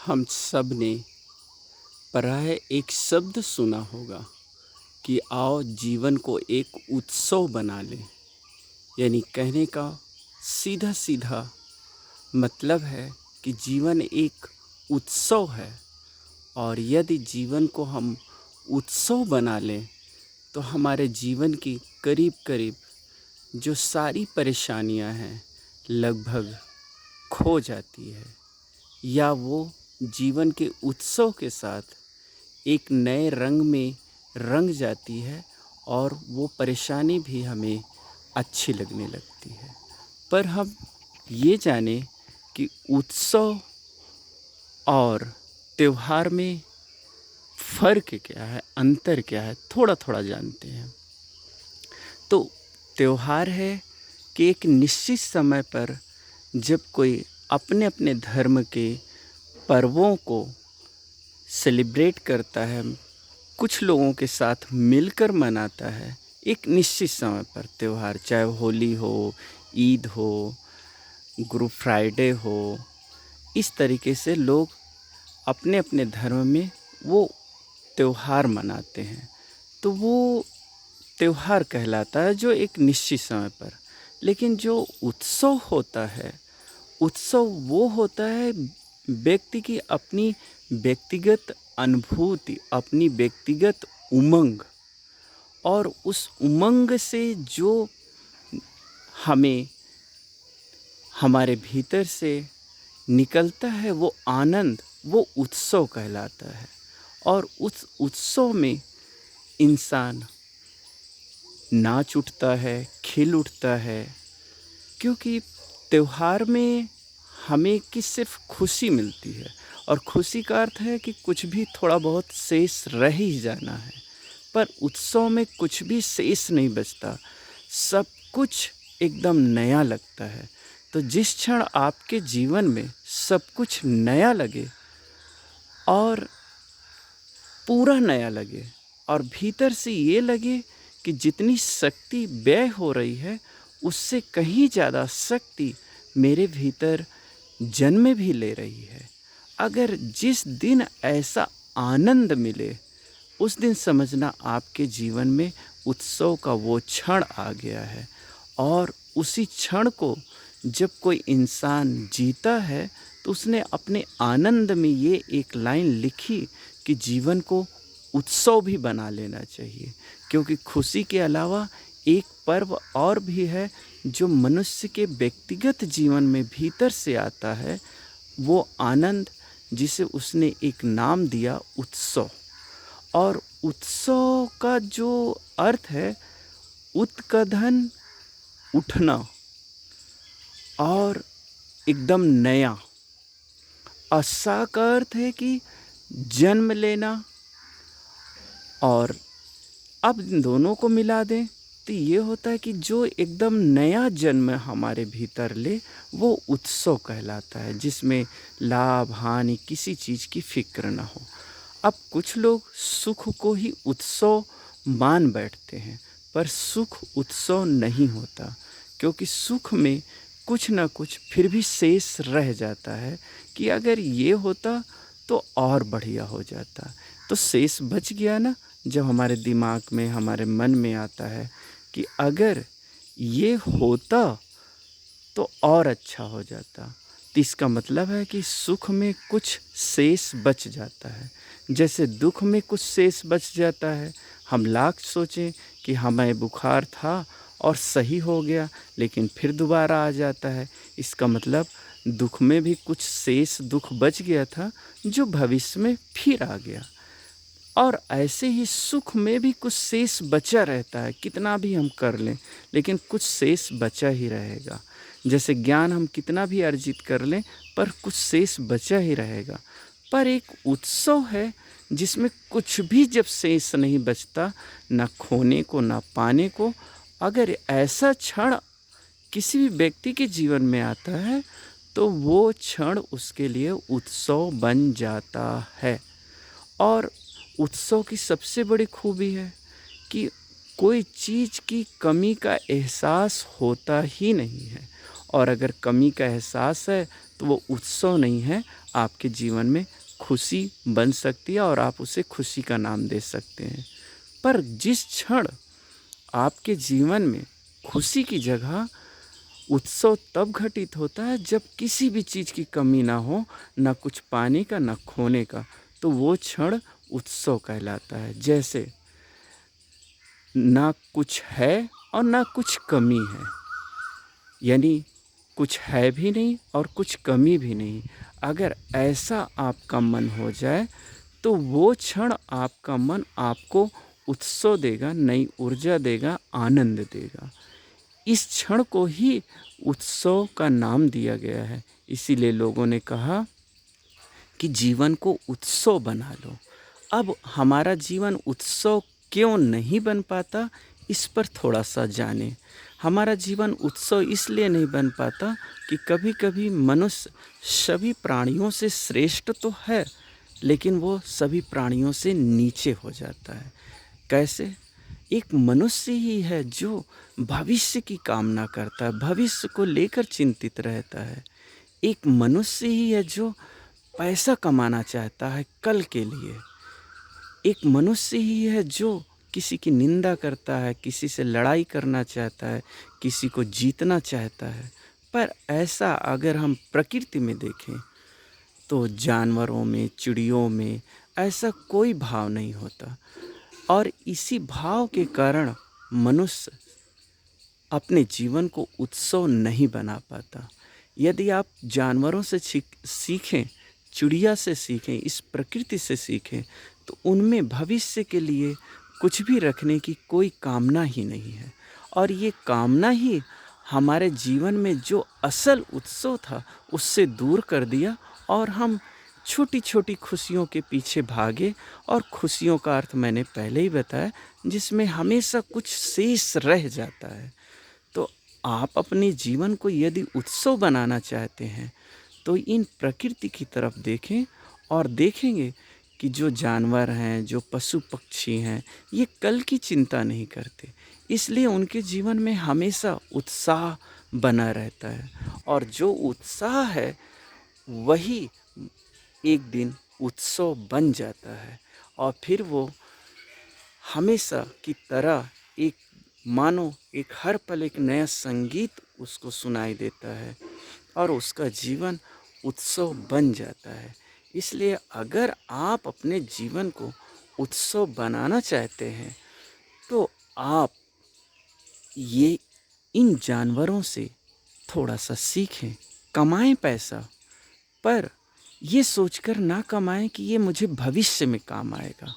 हम सब ने प्राय एक शब्द सुना होगा कि आओ जीवन को एक उत्सव बना लें। यानी कहने का सीधा सीधा मतलब है कि जीवन एक उत्सव है, और यदि जीवन को हम उत्सव बना लें तो हमारे जीवन की करीब करीब जो सारी परेशानियां हैं लगभग खो जाती है, या वो जीवन के उत्सव के साथ एक नए रंग में रंग जाती है, और वो परेशानी भी हमें अच्छी लगने लगती है। पर हम ये जाने कि उत्सव और त्योहार में फ़र्क क्या है, अंतर क्या है, थोड़ा थोड़ा जानते हैं। तो त्योहार है कि एक निश्चित समय पर जब कोई अपने अपने धर्म के पर्वों को सेलिब्रेट करता है, कुछ लोगों के साथ मिलकर मनाता है एक निश्चित समय पर त्यौहार, चाहे होली हो, ईद हो, गुरु फ्राइडे हो। इस तरीके से लोग अपने अपने धर्म में वो त्यौहार मनाते हैं, तो वो त्यौहार कहलाता है जो एक निश्चित समय पर। लेकिन जो उत्सव होता है, उत्सव वो होता है व्यक्ति की अपनी व्यक्तिगत अनुभूति, अपनी व्यक्तिगत उमंग, और उस उमंग से जो हमें हमारे भीतर से निकलता है वो आनंद, वो उत्सव कहलाता है। और उस उत्सव में इंसान नाच उठता है, खिल उठता है, क्योंकि त्योहार में हमें कि सिर्फ खुशी मिलती है, और खुशी का अर्थ है कि कुछ भी थोड़ा बहुत शेष रह ही जाना है। पर उत्सव में कुछ भी शेष नहीं बचता, सब कुछ एकदम नया लगता है। तो जिस क्षण आपके जीवन में सब कुछ नया लगे और पूरा नया लगे, और भीतर से ये लगे कि जितनी शक्ति व्यय हो रही है उससे कहीं ज़्यादा शक्ति मेरे भीतर जन्म भी ले रही है, अगर जिस दिन ऐसा आनंद मिले, उस दिन समझना आपके जीवन में उत्सव का वो क्षण आ गया है। और उसी क्षण को जब कोई इंसान जीता है तो उसने अपने आनंद में ये एक लाइन लिखी कि जीवन को उत्सव भी बना लेना चाहिए, क्योंकि खुशी के अलावा एक पर्व और भी है जो मनुष्य के व्यक्तिगत जीवन में भीतर से आता है, वो आनंद जिसे उसने एक नाम दिया उत्सव। और उत्सव का जो अर्थ है उत्कधन, उठना, और एकदम नया। असा का अर्थ है कि जन्म लेना, और अब इन दोनों को मिला दें तो ये होता है कि जो एकदम नया जन्म हमारे भीतर ले वो उत्सव कहलाता है, जिसमें लाभ हानि किसी चीज़ की फिक्र ना हो। अब कुछ लोग सुख को ही उत्सव मान बैठते हैं, पर सुख उत्सव नहीं होता, क्योंकि सुख में कुछ ना कुछ फिर भी शेष रह जाता है कि अगर ये होता तो और बढ़िया हो जाता। तो शेष बच गया ना, जब हमारे दिमाग में, हमारे मन में आता है कि अगर ये होता तो और अच्छा हो जाता, तो इसका मतलब है कि सुख में कुछ शेष बच जाता है, जैसे दुख में कुछ शेष बच जाता है। हम लाख सोचें कि हमें बुखार था और सही हो गया, लेकिन फिर दोबारा आ जाता है, इसका मतलब दुख में भी कुछ शेष दुख बच गया था जो भविष्य में फिर आ गया। और ऐसे ही सुख में भी कुछ शेष बचा रहता है, कितना भी हम कर लें लेकिन कुछ शेष बचा ही रहेगा। जैसे ज्ञान हम कितना भी अर्जित कर लें पर कुछ शेष बचा ही रहेगा। पर एक उत्सव है जिसमें कुछ भी जब शेष नहीं बचता, ना खोने को ना पाने को, अगर ऐसा क्षण किसी भी व्यक्ति के जीवन में आता है तो वो क्षण उसके लिए उत्सव बन जाता है। और उत्सव की सबसे बड़ी खूबी है कि कोई चीज़ की कमी का एहसास होता ही नहीं है, और अगर कमी का एहसास है तो वो उत्सव नहीं है, आपके जीवन में खुशी बन सकती है और आप उसे खुशी का नाम दे सकते हैं। पर जिस क्षण आपके जीवन में खुशी की जगह उत्सव तब घटित होता है जब किसी भी चीज़ की कमी ना हो, ना कुछ पाने का ना खोने का, तो वो क्षण उत्सव कहलाता है। जैसे ना कुछ है और ना कुछ कमी है, यानी कुछ है भी नहीं और कुछ कमी भी नहीं। अगर ऐसा आपका मन हो जाए तो वो क्षण आपका मन आपको उत्सव देगा, नई ऊर्जा देगा, आनंद देगा। इस क्षण को ही उत्सव का नाम दिया गया है। इसीलिए लोगों ने कहा कि जीवन को उत्सव बना लो। अब हमारा जीवन उत्सव क्यों नहीं बन पाता, इस पर थोड़ा सा जानें। हमारा जीवन उत्सव इसलिए नहीं बन पाता कि कभी कभी मनुष्य सभी प्राणियों से श्रेष्ठ तो है, लेकिन वो सभी प्राणियों से नीचे हो जाता है। कैसे? एक मनुष्य ही है जो भविष्य की कामना करता है, भविष्य को लेकर चिंतित रहता है। एक मनुष्य ही है जो पैसा कमाना चाहता है कल के लिए। एक मनुष्य ही है जो किसी की निंदा करता है, किसी से लड़ाई करना चाहता है, किसी को जीतना चाहता है। पर ऐसा अगर हम प्रकृति में देखें तो जानवरों में, चिड़ियों में ऐसा कोई भाव नहीं होता। और इसी भाव के कारण मनुष्य अपने जीवन को उत्सव नहीं बना पाता। यदि आप जानवरों से सीखें, चिड़िया से सीखें, इस प्रकृति से सीखें, तो उनमें भविष्य के लिए कुछ भी रखने की कोई कामना ही नहीं है। और ये कामना ही हमारे जीवन में जो असल उत्सव था उससे दूर कर दिया और हम छोटी छोटी खुशियों के पीछे भागे। और खुशियों का अर्थ मैंने पहले ही बताया, जिसमें हमेशा कुछ शेष रह जाता है। तो आप अपने जीवन को यदि उत्सव बनाना चाहते हैं तो इन प्रकृति की तरफ देखें और देखेंगे कि जो जानवर हैं, जो पशु पक्षी हैं, ये कल की चिंता नहीं करते, इसलिए उनके जीवन में हमेशा उत्साह बना रहता है। और जो उत्साह है वही एक दिन उत्सव बन जाता है और फिर वो हमेशा की तरह एक मानो एक हर पल एक नया संगीत उसको सुनाई देता है और उसका जीवन उत्सव बन जाता है। इसलिए अगर आप अपने जीवन को उत्सव बनाना चाहते हैं तो आप ये इन जानवरों से थोड़ा सा सीखें। कमाएं पैसा, पर ये सोचकर ना कमाएं कि ये मुझे भविष्य में काम आएगा,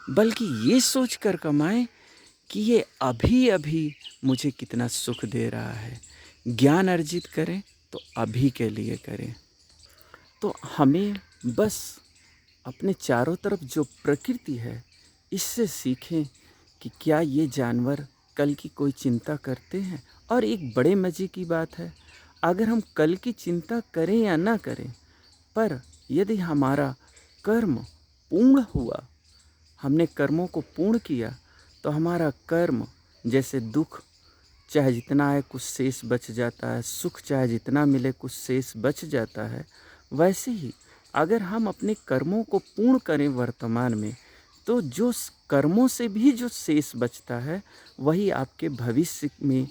बल्कि ये सोचकर कमाएं कि ये अभी अभी मुझे कितना सुख दे रहा है। ज्ञान अर्जित करें तो अभी के लिए करें। तो हमें बस अपने चारों तरफ जो प्रकृति है इससे सीखें कि क्या ये जानवर कल की कोई चिंता करते हैं। और एक बड़े मज़े की बात है, अगर हम कल की चिंता करें या ना करें, पर यदि हमारा कर्म पूर्ण हुआ, हमने कर्मों को पूर्ण किया, तो हमारा कर्म जैसे दुख चाहे जितना आए कुछ शेष बच जाता है, सुख चाहे जितना मिले कुछ शेष बच जाता है, वैसे ही अगर हम अपने कर्मों को पूर्ण करें वर्तमान में, तो जो कर्मों से भी जो शेष बचता है वही आपके भविष्य में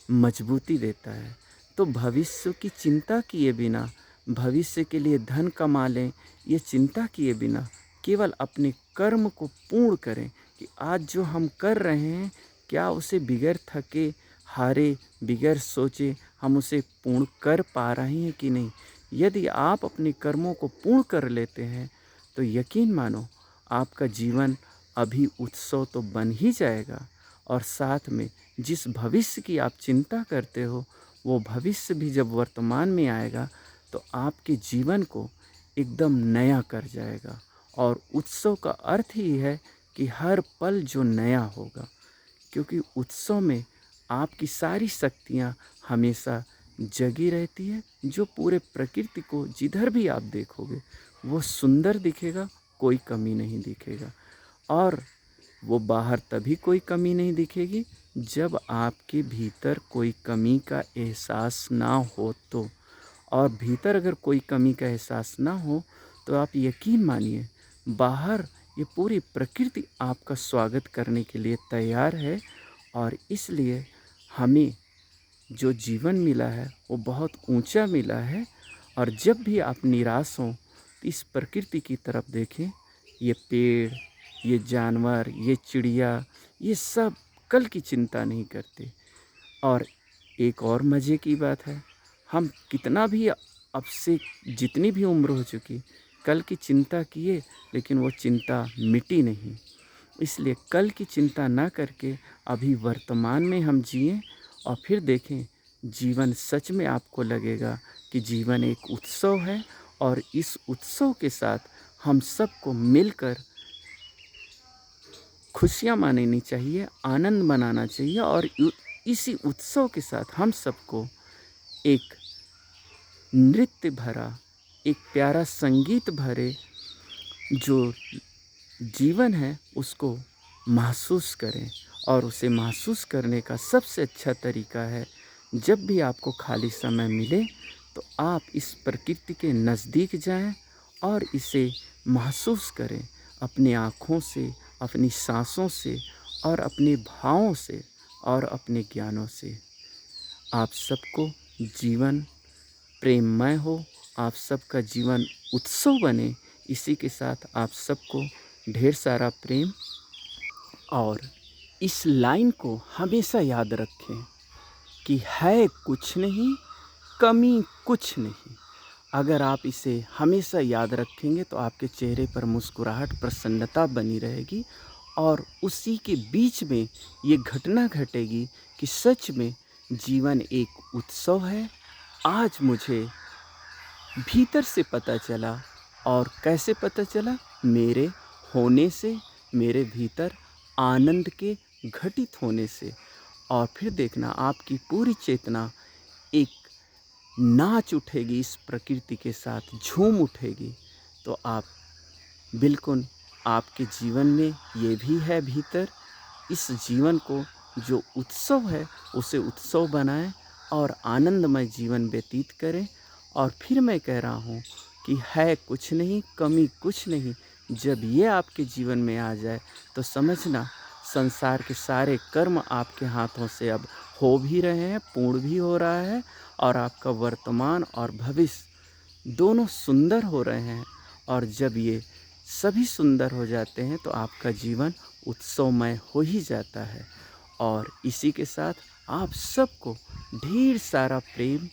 मजबूती देता है। तो भविष्य की चिंता किए बिना, भविष्य के लिए धन कमा लें ये चिंता किए बिना, केवल अपने कर्म को पूर्ण करें कि आज जो हम कर रहे हैं क्या उसे बिगैर थके हारे, बिगैर सोचे हम उसे पूर्ण कर पा रहे हैं कि नहीं। यदि आप अपने कर्मों को पूर्ण कर लेते हैं तो यकीन मानो आपका जीवन अभी उत्सव तो बन ही जाएगा, और साथ में जिस भविष्य की आप चिंता करते हो वो भविष्य भी जब वर्तमान में आएगा तो आपके जीवन को एकदम नया कर जाएगा। और उत्सव का अर्थ ही है कि हर पल जो नया होगा, क्योंकि उत्सव में आपकी सारी शक्तियाँ हमेशा जगी रहती है। जो पूरे प्रकृति को जिधर भी आप देखोगे वो सुंदर दिखेगा, कोई कमी नहीं दिखेगा। और वो बाहर तभी कोई कमी नहीं दिखेगी जब आपके भीतर कोई कमी का एहसास ना हो तो। और भीतर अगर कोई कमी का एहसास ना हो तो आप यकीन मानिए, बाहर ये पूरी प्रकृति आपका स्वागत करने के लिए तैयार है। और इसलिए हमें जो जीवन मिला है वो बहुत ऊंचा मिला है। और जब भी आप निराश हों तो इस प्रकृति की तरफ देखें। ये पेड़, ये जानवर, ये चिड़िया, ये सब कल की चिंता नहीं करते। और एक और मज़े की बात है, हम कितना भी अब से जितनी भी उम्र हो चुकी, कल की चिंता किए लेकिन वो चिंता मिटी नहीं। इसलिए कल की चिंता ना करके अभी वर्तमान में हम जिएं और फिर देखें, जीवन सच में आपको लगेगा कि जीवन एक उत्सव है। और इस उत्सव के साथ हम सबको मिलकर खुशियाँ मनानी चाहिए, आनंद मनाना चाहिए। और इसी उत्सव के साथ हम सबको एक नृत्य भरा, एक प्यारा संगीत भरे जो जीवन है उसको महसूस करें। और उसे महसूस करने का सबसे अच्छा तरीका है, जब भी आपको खाली समय मिले तो आप इस प्रकृति के नज़दीक जाएं और इसे महसूस करें अपनी आँखों से, अपनी सांसों से और अपने भावों से और अपने ज्ञानों से। आप सबको जीवन प्रेममय हो, आप सबका जीवन उत्सव बने। इसी के साथ आप सबको ढेर सारा प्रेम। और इस लाइन को हमेशा याद रखें कि है कुछ नहीं, कमी कुछ नहीं। अगर आप इसे हमेशा याद रखेंगे तो आपके चेहरे पर मुस्कुराहट, प्रसन्नता बनी रहेगी। और उसी के बीच में ये घटना घटेगी कि सच में जीवन एक उत्सव है। आज मुझे भीतर से पता चला। और कैसे पता चला? मेरे होने से, मेरे भीतर आनंद के घटित होने से। और फिर देखना, आपकी पूरी चेतना एक नाच उठेगी, इस प्रकृति के साथ झूम उठेगी। तो आप बिल्कुल, आपके जीवन में ये भी है भीतर। इस जीवन को जो उत्सव है उसे उत्सव बनाएं और आनंदमय जीवन व्यतीत करें। और फिर मैं कह रहा हूँ कि है कुछ नहीं, कमी कुछ नहीं। जब ये आपके जीवन में आ जाए तो समझना, संसार के सारे कर्म आपके हाथों से अब हो भी रहे हैं, पूर्ण भी हो रहा है। और आपका वर्तमान और भविष्य दोनों सुंदर हो रहे हैं। और जब ये सभी सुंदर हो जाते हैं तो आपका जीवन उत्सवमय हो ही जाता है। और इसी के साथ आप सबको ढेर सारा प्रेम